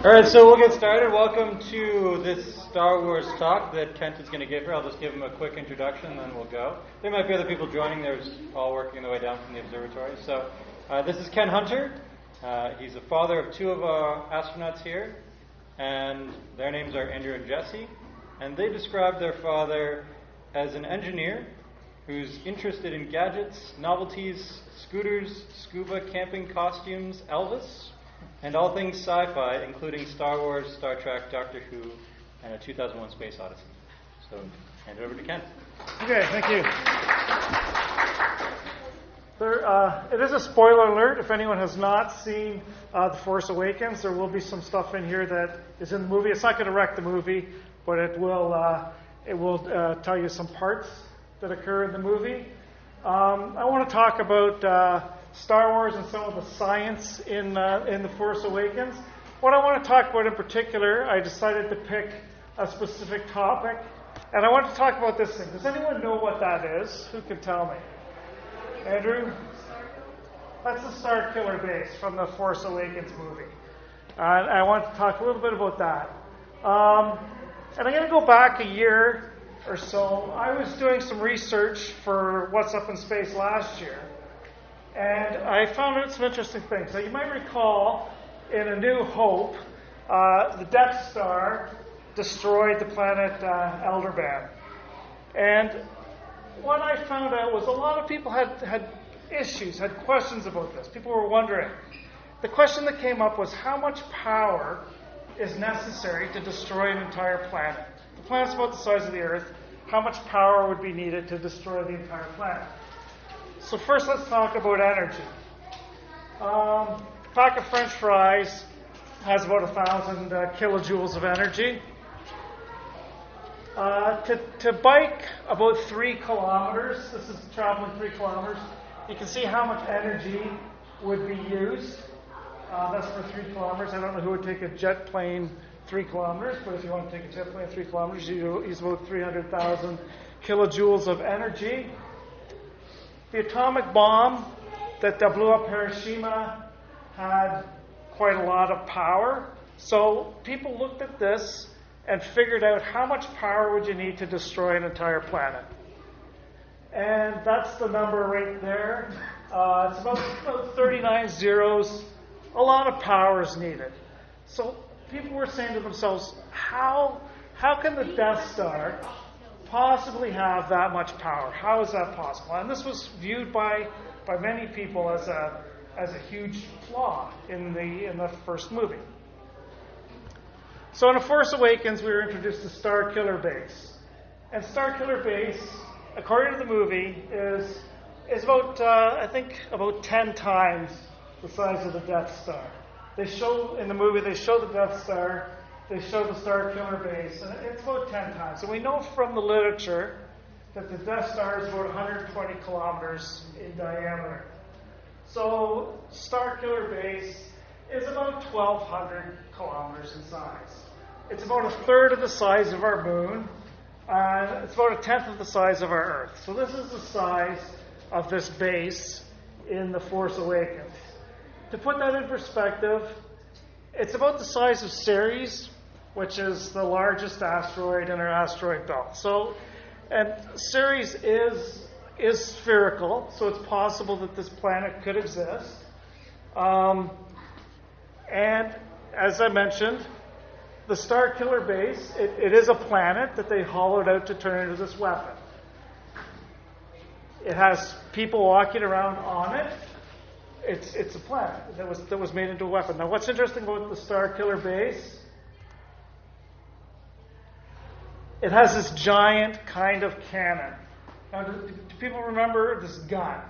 All right, so we'll get started. Welcome to this Star Wars talk that Kent is going to give here. I'll just give him a quick introduction, and then we'll go. There might be other people joining. They're all working their way down from the observatory. So this is Ken Hunter. He's the father of two of our astronauts here, and their names are Andrew and Jesse. And they describe their father as an engineer who's interested in gadgets, novelties, scooters, scuba, camping costumes, Elvis, and all things sci-fi, including Star Wars, Star Trek, Doctor Who, and a 2001 Space Odyssey. So, hand it over to Ken. Okay, thank you. It is a spoiler alert. If anyone has not seen The Force Awakens, there will be some stuff in here that is in the movie. It's not going to wreck the movie, but it will tell you some parts that occur in the movie. I want to talk about Star Wars and some of the science in The Force Awakens. What I want to talk about in particular, I decided to pick a specific topic, and I want to talk about this thing. Does anyone know what that is? Who can tell me? Andrew? That's the Starkiller base from the Force Awakens movie. I want to talk a little bit about that. And I'm going to go back a year or so. I was doing some research for What's Up in Space last year. And I found out some interesting things. Now, you might recall in A New Hope, the Death Star destroyed the planet Elderban. And what I found out was a lot of people had issues, had questions about this. People were wondering. The question that came up was how much power is necessary to destroy an entire planet? The planet's about the size of the Earth. How much power would be needed to destroy the entire planet? So first, let's talk about energy. A pack of French fries has about 1,000 kilojoules of energy. To bike about 3 kilometers, this is traveling 3 kilometers, you can see how much energy would be used. That's for 3 kilometers. I don't know who would take a jet plane 3 kilometers, but if you want to take a jet plane 3 kilometers, you use about 300,000 kilojoules of energy. The atomic bomb that blew up Hiroshima had quite a lot of power. So people looked at this and figured out how much power would you need to destroy an entire planet. And that's the number right there. It's about 39 zeros. A lot of power is needed. So people were saying to themselves, how can the Death Star possibly have that much power? How is that possible? And this was viewed by many people as a huge flaw in the first movie. So in The Force Awakens, we were introduced to Starkiller Base. And Starkiller Base, according to the movie, is about, I think, about 10 times the size of the Death Star. In the movie, they show the Death Star, they show the Starkiller Base, and it's about 10 times. And we know from the literature that the Death Star is about 120 kilometers in diameter. So Starkiller Base is about 1,200 kilometers in size. It's about a third of the size of our moon, and it's about a tenth of the size of our Earth. So this is the size of this base in The Force Awakens. To put that in perspective, it's about the size of Ceres, which is the largest asteroid in our asteroid belt. So, and Ceres is spherical, so it's possible that this planet could exist. And as I mentioned, the Starkiller Base, it is a planet that they hollowed out to turn into this weapon. It has people walking around on it. It's a planet that was made into a weapon. Now, what's interesting about the Starkiller Base? It has this giant kind of cannon. Now, do people remember this gun?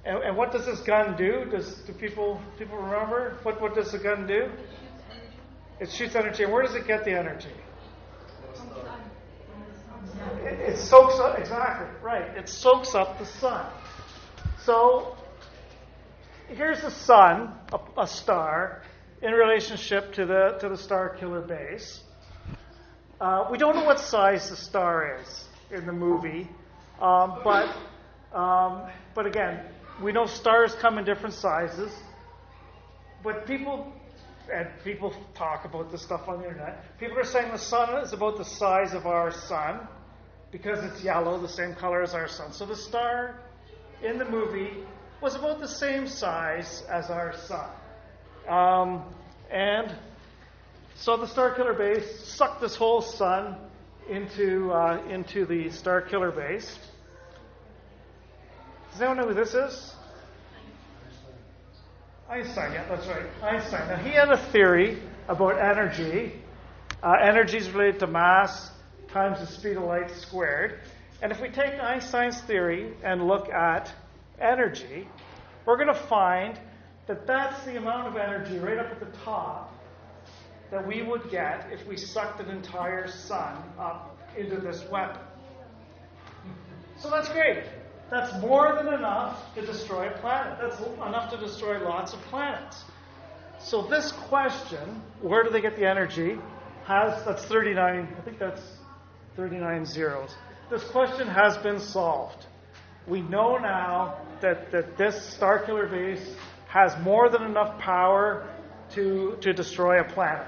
And what does this gun do? Do people remember? What does the gun do? It shoots energy. And where does it get the energy? It soaks up, exactly, right. It soaks up the sun. So here's the sun, a star, in relationship to the Starkiller Base. We don't know what size the star is in the movie, but again, we know stars come in different sizes. But people and people talk about this stuff on the internet. People are saying the sun is about the size of our sun because it's yellow, the same color as our sun. So the star in the movie was about the same size as our sun. And so the Starkiller base sucked this whole sun into the Starkiller base. Does anyone know who this is? Einstein, yeah, that's right. Einstein. Now, he had a theory about energy. Energy is related to mass times the speed of light squared. And if we take Einstein's theory and look at energy, we're going to find that that's the amount of energy right up at the top that we would get if we sucked an entire sun up into this weapon. So that's great. That's more than enough to destroy a planet. That's enough to destroy lots of planets. So this question, where do they get the energy, that's 39, I think that's 39 zeros. This question has been solved. We know now that this Starkiller base has more than enough power to destroy a planet.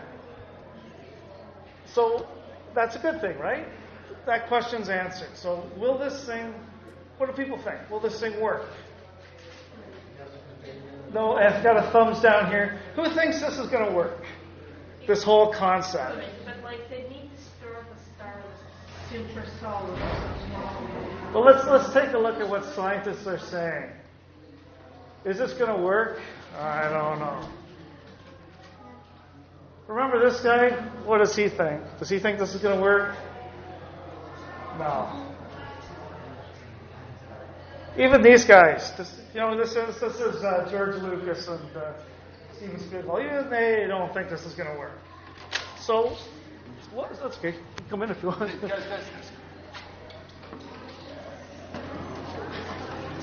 So that's a good thing, right? That question's answered. So will this thing, what do people think? Will this thing work? No, I've got a thumbs down here. Who thinks this is going to work? This whole concept. But like they need to stir up a star that's super solid. Well, let's take a look at what scientists are saying. Is this going to work? I don't know. Remember this guy? What does he think? Does he think this is going to work? No. Even these guys, this is George Lucas and Steven Spielberg. Even they don't think this is going to work. So, that's okay. Come in if you want.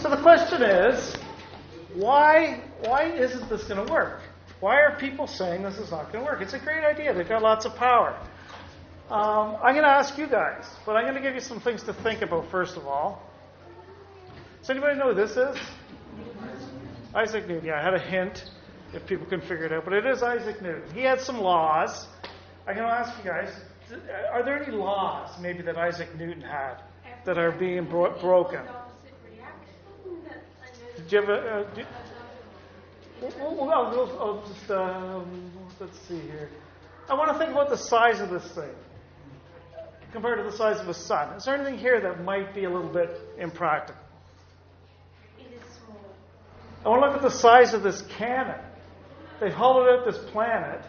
So the question is, why isn't this going to work? Why are people saying this is not going to work? It's a great idea. They've got lots of power. I'm going to ask you guys, but I'm going to give you some things to think about first of all. Does anybody know who this is? Isaac Newton. Yeah, I had a hint if people can figure it out, but it is Isaac Newton. He had some laws. I'm going to ask you guys, are there any laws maybe that Isaac Newton had that are being broken? Did you ever... I'll just, let's see here. I want to think about the size of this thing compared to the size of a sun. Is there anything here that might be a little bit impractical? It is small. I want to look at the size of this cannon. They've hollowed out this planet.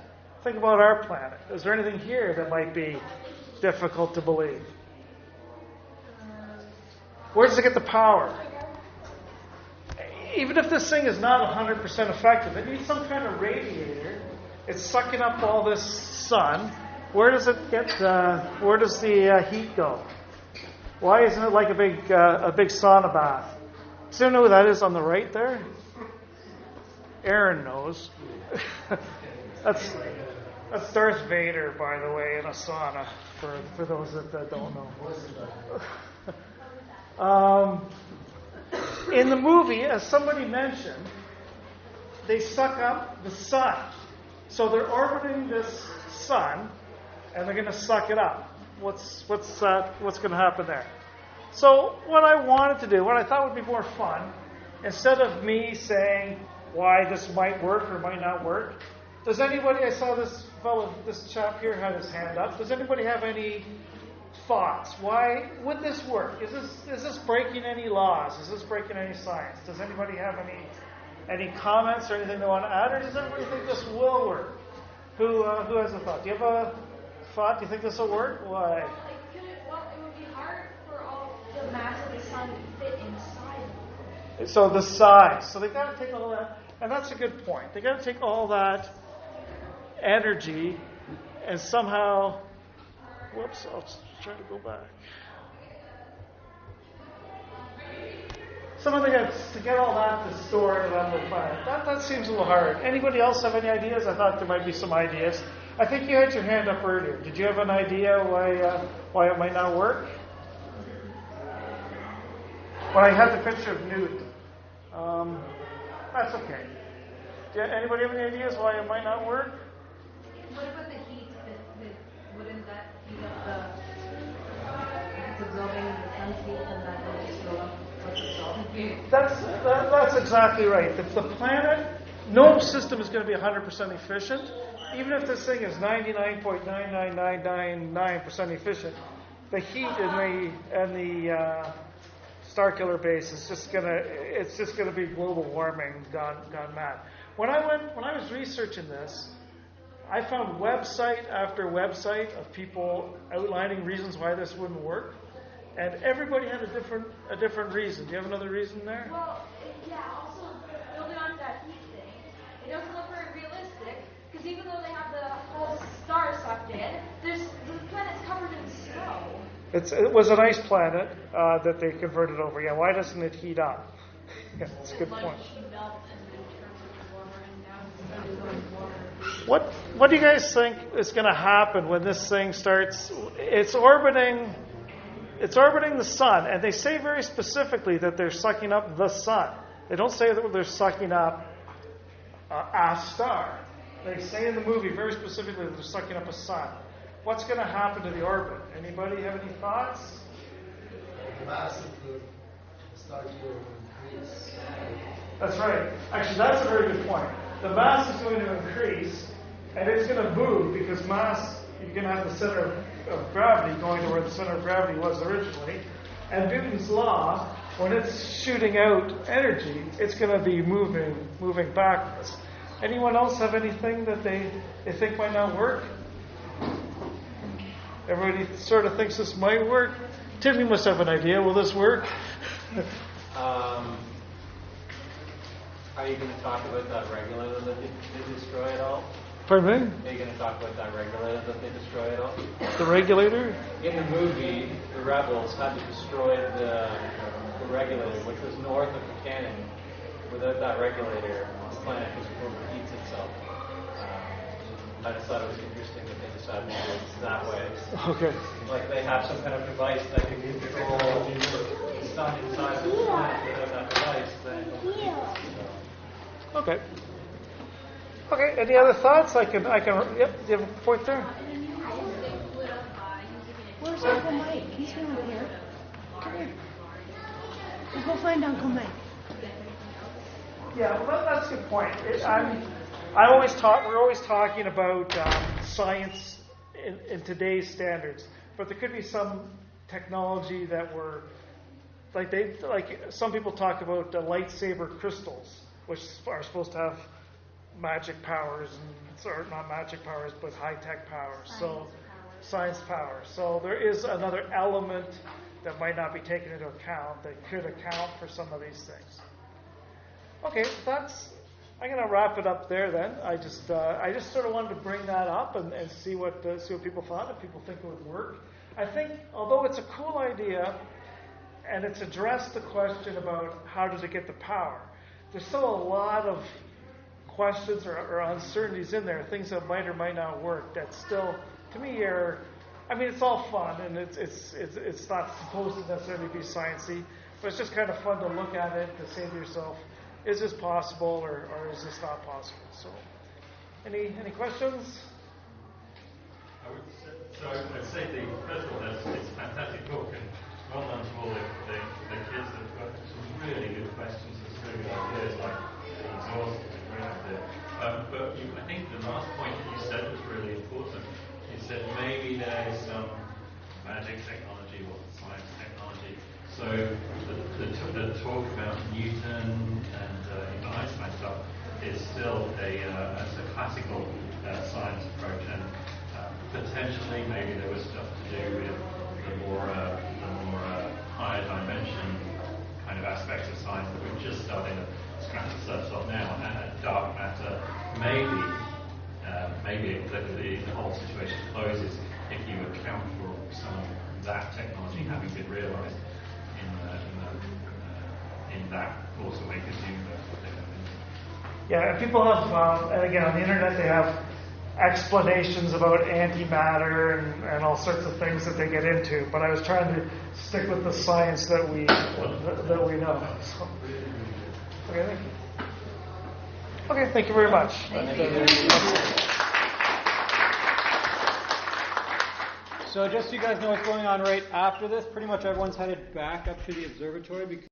Think about our planet. Is there anything here that might be difficult to believe? Where does it get the power? Even if this thing is not 100% effective, it needs some kind of radiator. It's sucking up all this sun. Where does it get? Where does the heat go? Why isn't it like a big sauna bath? Does anyone know who that is on the right there? Aaron knows. That's Darth Vader, by the way, in a sauna. For those that don't know. In the movie, as somebody mentioned, they suck up the sun. So they're orbiting this sun, and they're going to suck it up. What's going to happen there? So what I wanted to do, what I thought would be more fun, instead of me saying why this might work or might not work, does anybody? I saw this chap here had his hand up. Does anybody have any thoughts? Why would this work? Is this breaking any laws? Is this breaking any science? Does anybody have any comments or anything they want to add, or does everybody think this will work? Who has a thought? Do you have a thought? Do you think this will work? Why? It would be hard for all the mass of the sun to fit inside. So the size. So they've got to take all that, and that's a good point. They've got to take all that energy and somehow. Whoops! I'll try to go back. Somehow they got to get all that to store it on the planet. That seems a little hard. Anybody else have any ideas? I thought there might be some ideas. I think you had your hand up earlier. Did you have an idea why it might not work? Well, I had the picture of Newton. That's okay. Anybody have any ideas why it might not work? What about the heat? Wouldn't that heat up if it's absorbing the sun's heat, and that will just go up what's absorbing heat? That's exactly right. The planet, no system is going to be 100% efficient. Even if this thing is 99.99999% efficient, the heat in the Starkiller base is just gonna be global warming gone mad. When I was researching this, I found website after website of people outlining reasons why this wouldn't work, and everybody had a different reason. Do you have another reason there? Well, yeah. Also, building on that heat thing, it doesn't look very realistic because even though they have the whole star sucked in, the planet's covered in snow. It was an ice planet that they converted over. Yeah, why doesn't it heat up? Yeah, that's a good point. What do you guys think is going to happen when this thing starts? It's orbiting the sun, and they say very specifically that they're sucking up the sun. They don't say that they're sucking up a star. They say in the movie very specifically that they're sucking up a sun. What's going to happen to the orbit? Anybody have any thoughts? The mass of the Starkiller will increase. That's right. Actually, that's a very good point. The mass is going to increase, and it's going to move because mass, you're going to have the center of gravity going to where the center of gravity was originally. And Newton's law, when it's shooting out energy, it's going to be moving backwards. Anyone else have anything that they think might not work? Everybody sort of thinks this might work. Tim, you must have an idea. Will this work? Are you going to talk about that regulator that they destroy at all? Pardon me? Are you going to talk about that regulator that they destroy at all? The regulator? In the movie, the rebels had to destroy the regulator, which was north of the cannon. Without that regulator, the planet just overheats itself. I just thought it was interesting that they decided to do it that way. Okay. Like they have some kind of device that can control the sun inside the planet. Without that device, then it overheats. Okay. Okay. Any other thoughts? I can. Yep. Do you have a point there? Where's Uncle Mike? He's not here. Come here. Let's go find Uncle Mike. Yeah, well, that's a good point. We're always talking about science in today's standards, but there could be some technology that we're like some people talk about lightsaber crystals, which are supposed to have magic powers, or not magic powers, but high-tech powers. Science powers. So there is another element that might not be taken into account that could account for some of these things. Okay, I'm going to wrap it up there then. I just sort of wanted to bring that up and see what people thought, if people think it would work. I think, although it's a cool idea, and it's addressed the question about how does it get the power, there's still a lot of questions or uncertainties in there, things that might or might not work, that still, to me, it's all fun, and it's not supposed to necessarily be sciencey, but it's just kind of fun to look at it, to say to yourself, is this possible or is this not possible? So, any questions? I'd say first of all, it's a fantastic book, and well done to all the kids that have got some really good questions and some really good ideas, like exhaust is a great idea. But I think the last point that you said was really important, is that maybe there's some magic technology or science technology. So the talk about Newton and Einstein stuff is still a classical science approach, and potentially maybe there was stuff to do with the more higher dimension kind of aspects of science that we're just starting to scratch the surface of now. And dark matter, maybe the whole situation closes if you account for some of that technology having been realized in that Force Awakens universe. Yeah, people have, and again, on the internet they have explanations about antimatter and all sorts of things that they get into. But I was trying to stick with the science that we know. So, okay, thank you. Okay, thank you very much. Thank you. So just so you guys know what's going on right after this, pretty much everyone's headed back up to the observatory because